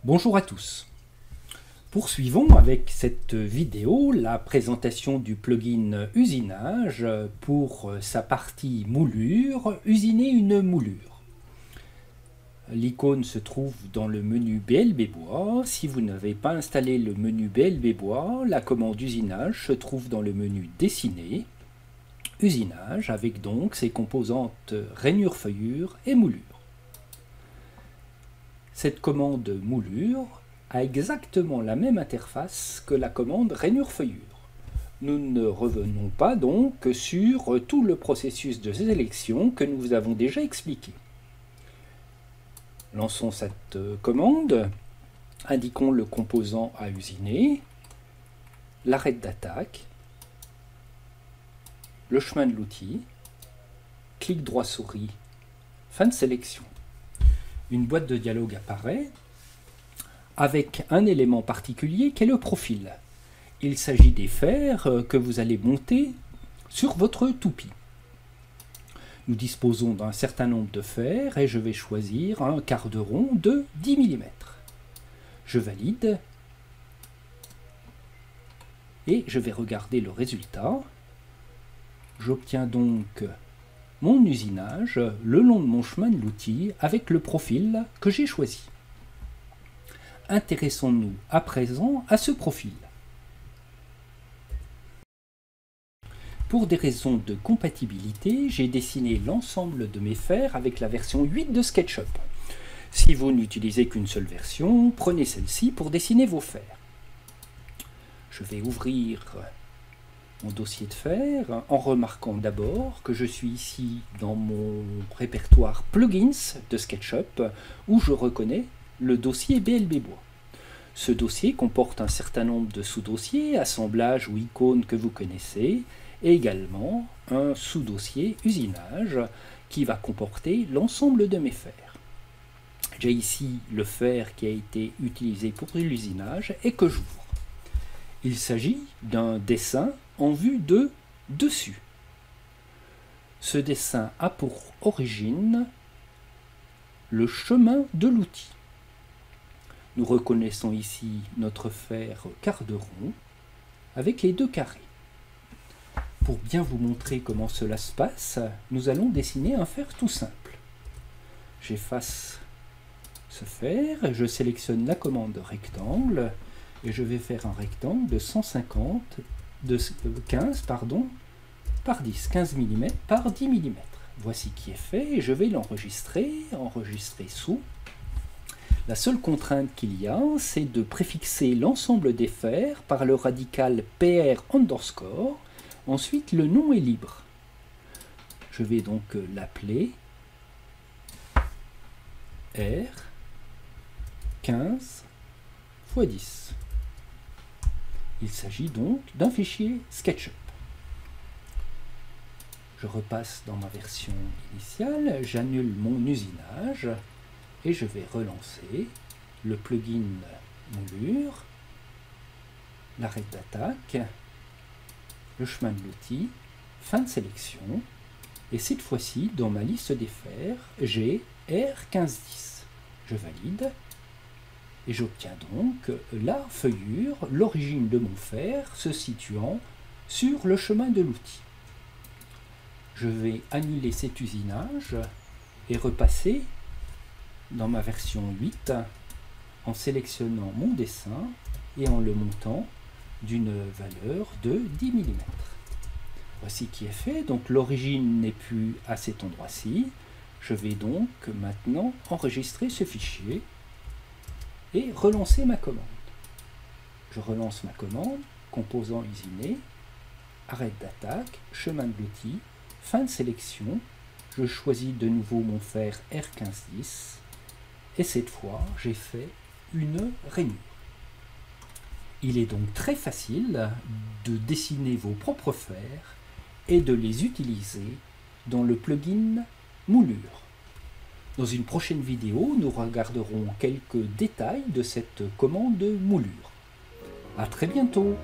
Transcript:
Bonjour à tous. Poursuivons avec cette vidéo la présentation du plugin Usinage pour sa partie moulure, usiner une moulure. L'icône se trouve dans le menu BLB Bois. Si vous n'avez pas installé le menu BLB Bois, la commande Usinage se trouve dans le menu Dessiner, Usinage avec donc ses composantes rainure, feuillure et moulure. Cette commande moulure a exactement la même interface que la commande rainure-feuillure. Nous ne revenons pas donc sur tout le processus de sélection que nous vous avons déjà expliqué. Lançons cette commande, indiquons le composant à usiner, l'arrêt d'attaque, le chemin de l'outil, clic droit souris, fin de sélection. Une boîte de dialogue apparaît avec un élément particulier qui est le profil. Il s'agit des fers que vous allez monter sur votre toupie. Nous disposons d'un certain nombre de fers et je vais choisir un quart de rond de 10 mm. Je valide et je vais regarder le résultat. J'obtiens donc mon usinage le long de mon chemin de l'outil avec le profil que j'ai choisi. Intéressons-nous à présent à ce profil. Pour des raisons de compatibilité, j'ai dessiné l'ensemble de mes fers avec la version 8 de SketchUp. Si vous n'utilisez qu'une seule version, prenez celle-ci pour dessiner vos fers. Je vais ouvrir mon dossier de fer en remarquant d'abord que je suis ici dans mon répertoire plugins de SketchUp où je reconnais le dossier BLB Bois. Ce dossier comporte un certain nombre de sous-dossiers, assemblages ou icônes que vous connaissez, et également un sous-dossier usinage qui va comporter l'ensemble de mes fers. J'ai ici le fer qui a été utilisé pour l'usinage et que j'ouvre. Il s'agit d'un dessin en vue de dessus. Ce dessin a pour origine le chemin de l'outil. Nous reconnaissons ici notre fer quart de rond avec les deux carrés. Pour bien vous montrer comment cela se passe, nous allons dessiner un fer tout simple. J'efface ce fer, je sélectionne la commande rectangle et je vais faire un rectangle de 15 par 10, 15 mm par 10 mm. Voici qui est fait et je vais l'enregistrer, enregistrer sous. La seule contrainte qu'il y a, c'est de préfixer l'ensemble des fers par le radical PR underscore. Ensuite, le nom est libre. Je vais donc l'appeler R 15 x 10. Il s'agit donc d'un fichier SketchUp. Je repasse dans ma version initiale, j'annule mon usinage et je vais relancer le plugin moulure, l'arrêt d'attaque, le chemin de l'outil, fin de sélection, et cette fois-ci, dans ma liste des fers, j'ai R1510. Je valide. Et j'obtiens donc la feuillure, l'origine de mon fer se situant sur le chemin de l'outil. Je vais annuler cet usinage et repasser dans ma version 8 en sélectionnant mon dessin et en le montant d'une valeur de 10 mm. Voici qui est fait, donc l'origine n'est plus à cet endroit-ci. Je vais donc maintenant enregistrer ce fichier et relancer ma commande. Je relance ma commande, composant usiné, arrêt d'attaque, chemin de l'outil, fin de sélection, je choisis de nouveau mon fer R1510 et cette fois j'ai fait une rainure. Il est donc très facile de dessiner vos propres fers et de les utiliser dans le plugin moulure. Dans une prochaine vidéo, nous regarderons quelques détails de cette commande moulure. À très bientôt!